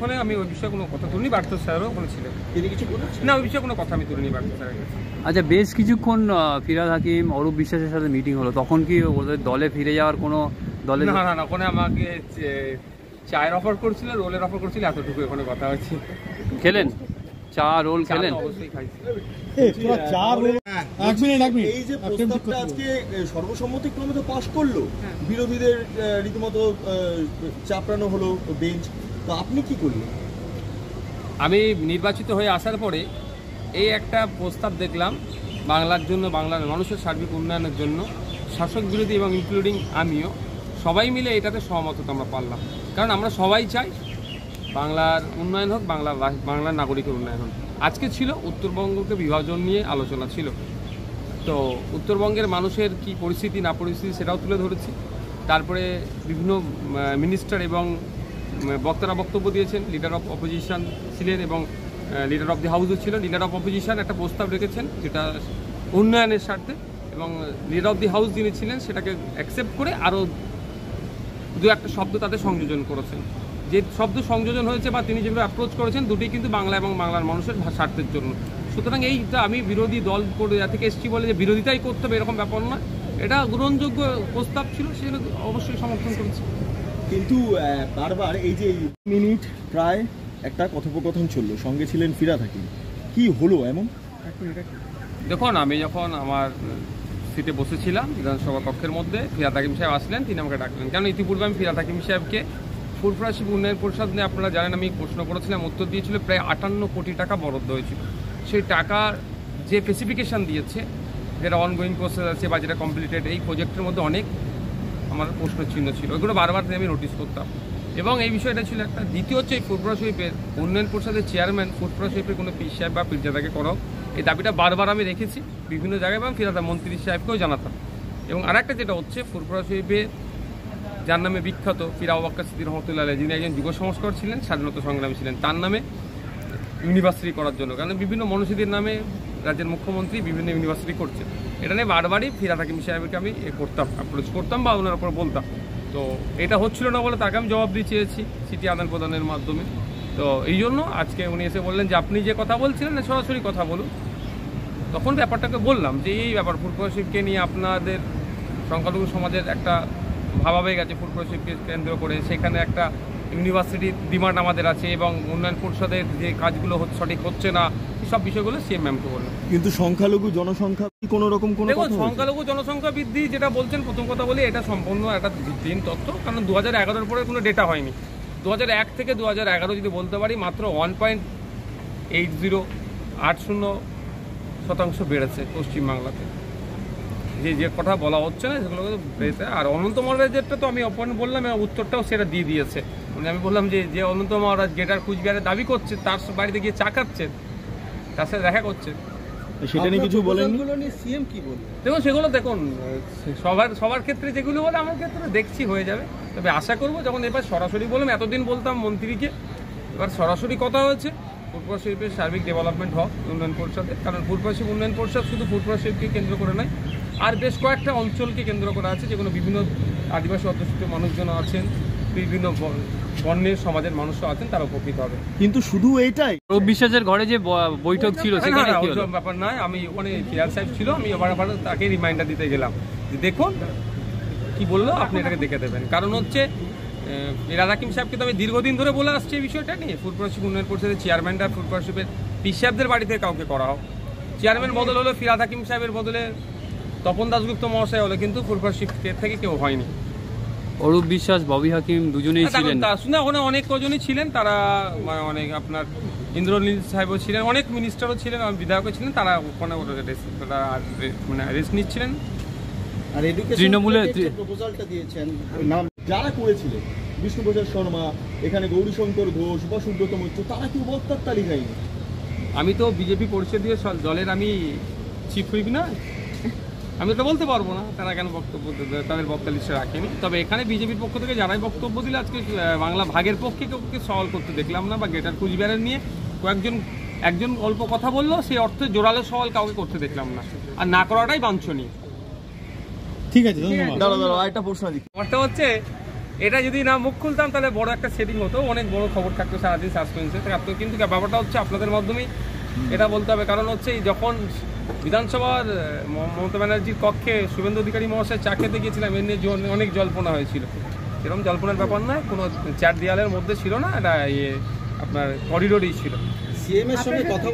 ওখানে আমি ওই বিষয়ে কোনো কথা তুলিনি, বার্তা স্যারও ওখানে ছিলেন। তিনি কিছু বলেছেন না, ওই বিষয়ে কোনো কথা আমি তুলিনি বার্তা স্যারের কাছে। আচ্ছা, বেশ কিছুক্ষণ ফিরহাদ হাকিম, অরূপ বিশ্বাসের সাথে মিটিং হলো, তখন কি ওদের দলে ফিরে যাওয়ার কোনো দলে? না না না, ওখানে আমাকে চায়ের অফার করছিল, রোলের অফার করছিল, এতটুকু ওখানে কথা হচ্ছে। খেলেন চা, রোল খেলেন? অবশ্যই খাইছি। এই যে প্রস্তাবটা আজকে সর্বসম্মতিক্রমে তো পাশ করলো, বিরোধীদের রীতিমতো চাপড়ানো হলো বেঞ্চ, তো আপনি কি করলেন? আমি নির্বাচিত হয়ে আসার পরে এই একটা প্রস্তাব দেখলাম বাংলার জন্য, বাংলার মানুষের সার্বিক উন্নয়নের জন্য, শাসক বিরোধী এবং ইনক্লুডিং আমিও সবাই মিলে এটাতে সহমত আমরা পারলাম। কারণ আমরা সবাই চাই বাংলার উন্নয়ন হোক, বাংলার নাগরিকের উন্নয়ন হোক। আজকে ছিল উত্তরবঙ্গকে বিভাজন নিয়ে আলোচনা ছিল, তো উত্তরবঙ্গের মানুষের কি পরিস্থিতি না পরিস্থিতি সেটাও তুলে ধরেছি। তারপরে বিভিন্ন মিনিস্টার এবং বক্তারা বক্তব্য দিয়েছেন, লিডার অফ অপোজিশন ছিলেন এবং লিডার অফ দি হাউসও ছিল। লিডার অফ অপোজিশন একটা প্রস্তাব রেখেছেন যেটা উন্নয়নের স্বার্থে, এবং লিডার অফ দি হাউস যিনি ছিলেন সেটাকে অ্যাকসেপ্ট করে আরও দু একটা শব্দ তাদের সংযোজন করেছেন। যে শব্দ সংযোজন হয়েছে বা তিনি যেগুলো অ্যাপ্রোচ করেছেন, দুটি কিন্তু বাংলা এবং বাংলার মানুষের স্বার্থের জন্য। সুতরাং এইটা আমি বিরোধী দল করে থেকে এসেছি বলে যে বিরোধিতাই করতে হবে এরকম ব্যাপার নয়, এটা গ্রহণযোগ্য প্রস্তাব ছিল, সেটা অবশ্যই সমর্থন করেছি। কিন্তু বারবার এই যে মিনিট প্রায় একটা কথোপকথন চললো, সঙ্গে ছিলেন ফিরহাদ হাকিম, কি হলো এমন? দেখুন, আমি যখন আমার সিটে বসেছিলাম বিধানসভা কক্ষের মধ্যে, ফিরহাদ হাকিম সাহেব আসলেন, তিনি আমাকে ডাকলেন। কেন ইতিপূর্বে আমি ফিরহাদ হাকিম সাহেবকে ফুরফুরা শিব উন্নয়ন পরিষদ নিয়ে আপনারা জানেন আমি প্রশ্ন করেছিলাম, উত্তর দিয়েছিল প্রায় 58 কোটি টাকা বরাদ্দ হয়েছিল। সেই টাকার যে স্পেসিফিকেশান দিয়েছে, যেটা অনগোয়িং প্রসেস আছে বা যেটা কমপ্লিটেড, এই প্রজেক্টের মধ্যে অনেক আমার প্রশ্ন চিহ্ন ছিল, ওইগুলো বারবার আমি নোটিস করতাম। এবং এই বিষয়টা ছিল একটা। দ্বিতীয় হচ্ছে এই ফুরফুরা শরীফের উন্নয়ন পরিষদের চেয়ারম্যান ফুরফুরা শরীফের কোনো পীর সাহেব বা পীরজাদাকে করাও, এই দাবিটা বারবার আমি রেখেছি বিভিন্ন জায়গায়, এবং ফিরহাদ মন্ত্রী সাহেবকেও জানাতাম। এবং আরেকটা যেটা হচ্ছে, ফুরফুরা শরীফে যার নামে বিখ্যাত পীর আবু বকর সিদ্দিক রহমতুল্লাহ আলাইহি, যিনি একজন যুব সংস্কারক ছিলেন, স্বাধীনতা সংগ্রামী ছিলেন, তার নামে ইউনিভার্সিটি করার জন্য, কারণ বিভিন্ন মনীষীদের নামে রাজ্যের মুখ্যমন্ত্রী বিভিন্ন ইউনিভার্সিটি করছে, এটা নিয়ে বারবারই ফিরহাদ হাকিম সাহেবকে আমি করতাম, অ্যাপ্রোচ করতাম বা ওনার উপর বলতাম। তো এটা হচ্ছিল না বলে তাকে আমি জবাব দিয়ে চেয়েছি চিঠি আদান প্রদানের মাধ্যমে। তো এই জন্য আজকে উনি এসে বললেন যে আপনি যে কথা বলছিলেন না সরাসরি কথা বলুন। তখন ব্যাপারটাকে বললাম যে এই ব্যাপার ফুরফুরা শরীফকে নিয়ে আপনাদের সংখ্যালঘু সমাজের একটা ভাবাবেগ আছে ফুরফুরা শরীফকে কেন্দ্র করে, সেখানে একটা ইউনিভার্সিটির ডিমান্ড আমাদের আছে এবং উন্নয়ন পরিষদের যে কাজগুলো সঠিক হচ্ছে না, সব বিষয়গুলো সিএম ম্যামকে বললাম। কিন্তু সংখ্যালঘু জনসংখ্যা কোনো রকম কোনো সংখ্যালঘু জনসংখ্যা বৃদ্ধি যেটা বলছেন, প্রথম কথা বলি এটা সম্পূর্ণ একটা ভিত্তিহীন তথ্য, কারণ 2011-এর পরে কোনো ডেটা হয়নি। 2001 থেকে 2011 যদি বলতে পারি মাত্র 1.80% বেড়েছে পশ্চিমবাংলাতে। যে কথা বলা হচ্ছে না সেগুলো বেড়েছে। আর অনন্ত মহারাজেরটা তো আমি অপন বললাম, উত্তরটাও সেটা দিয়ে দিয়েছে। মানে আমি বললাম যে অনন্ত মহারাজ যেটার কুচবিহারের দাবি করছে, তার বাড়িতে গিয়ে চা খাচ্ছেন, তার সাথে দেখা করছে, সেটা নিয়ে কিছু বলেন। দেখুন সেগুলো দেখুন সবার ক্ষেত্রে যেগুলো বলে, আমার ক্ষেত্রে দেখছি হয়ে যাবে। তবে আশা করবো যখন এবার সরাসরি বললাম, এতদিন বলতাম মন্ত্রীকে, এবার সরাসরি কথা হয়েছে ফুরফুরা শরীফের সার্বিক ডেভেলপমেন্ট হোক উন্নয়ন পরিষদে। কারণ ফুরফুরা শরীফ উন্নয়ন পরিষদ শুধু ফুরফুরা শরীফকে কেন্দ্র করে নয়, আর বেশ কয়েকটা অঞ্চলকে কেন্দ্র করে আছে, যেগুলো বিভিন্ন আদিবাসী অধ্যুষিত মানুষজন আছেন, বিভিন্ন বর্ণের সমাজের মানুষও আছেন, তারা উপকৃত হবে। কিন্তু শুধু এইটাই অরূপ বিশ্বাসের ঘরে যে বৈঠক ছিল সেখানে কি হলো? ব্যাপার নয়, আমি ওখানে ফিরহাদ সাহেব ছিল, আমি আবার তাকে রিমাইন্ডার দিতে গেলাম যে দেখুন কি বললো, আপনি এটাকে দেখে দেবেন। কারণ হচ্ছে ফিরহাদ হাকিম সাহেবকে তো আমি দীর্ঘদিন ধরে বলে আসছি এই বিষয়টা নিয়ে, ফুরফুরা শরীফ উন্নয়ন পরিষদের চেয়ারম্যানটা ফুরফুরা শরীফের পীর সাহেবদের বাড়িতে কাউকে করা হোক, চেয়ারম্যান বদল হলো ফিরহাদ হাকিম সাহেবের বদলে তপন দাশগুপ্ত মহাশয় হলো, কিন্তু ফুরফুরা শরীফ থেকে কেউ হয়নি। অরূপ বিশ্বাস, ববি হাকিম দুজনেই ছিলেন, ওখানে অনেক কজনই ছিলেন, তারা অনেক আপনার ইন্দ্রনীল সাহেবও ছিলেন, অনেক মিনিস্টারও ছিলেন, বিধায়কও ছিলেন, তারা ওখানে মানে রেস্ট নিচ্ছিলেন। আর তৃণমূলের প্রপোজালটা দিয়েছেন নাম যারা করেছিলেন, বিষ্ণুপ্রসাদ শর্মা, এখানে গৌরীশঙ্কর ঘোষ বা সুব্রত মৈত্র, তারা কি বক্তার তালিকায়? আমি তো বিজেপি পরিষদীয় দলের আমি চিফ হুইপ না, আমি তো বলতে পারবো না তারা কেন বক্তব্য তাদের বক্তা লিস্টে রাখেনি। তবে এখানে বিজেপির পক্ষ থেকে যারাই বক্তব্য দিলে আজকে বাংলা ভাগের পক্ষে কাউকে সওয়াল করতে দেখলাম না, বা গ্রেটার কুচবিহারের নিয়ে একজন অল্প কথা বললো, সেই অর্থে জোরালো সওয়াল কাউকে করতে দেখলাম না, আর না করাটাই বাঞ্ছনীয়। ঠিক আছে, দাঁড়াও আরেকটা প্রশ্ন দিই। ব্যাপারটা হচ্ছে এটা যদি না মুখ খুলতাম তাহলে বড় একটা সেটিং হতো, অনেক বড় খবর থাকতো সারাদিন সাসপেন্সে থাকতো। কিন্তু ব্যাপারটা হচ্ছে আপনাদের মাধ্যমেই এটা বলতে হবে, কারণ হচ্ছে যখন বিধানসভার মমতা ব্যানার্জির কক্ষে শুভেন্দু অধিকারী মহাশয় চা খেতে গিয়েছিলাম, এর নিয়ে অনেক জল্পনা হয়েছিল। এরকম জল্পনার ব্যাপার নয়, কোনো চার দেয়ালের মধ্যে ছিল না, এটা আপনার করিডোরেই ছিল। সিএম এর সঙ্গে কথা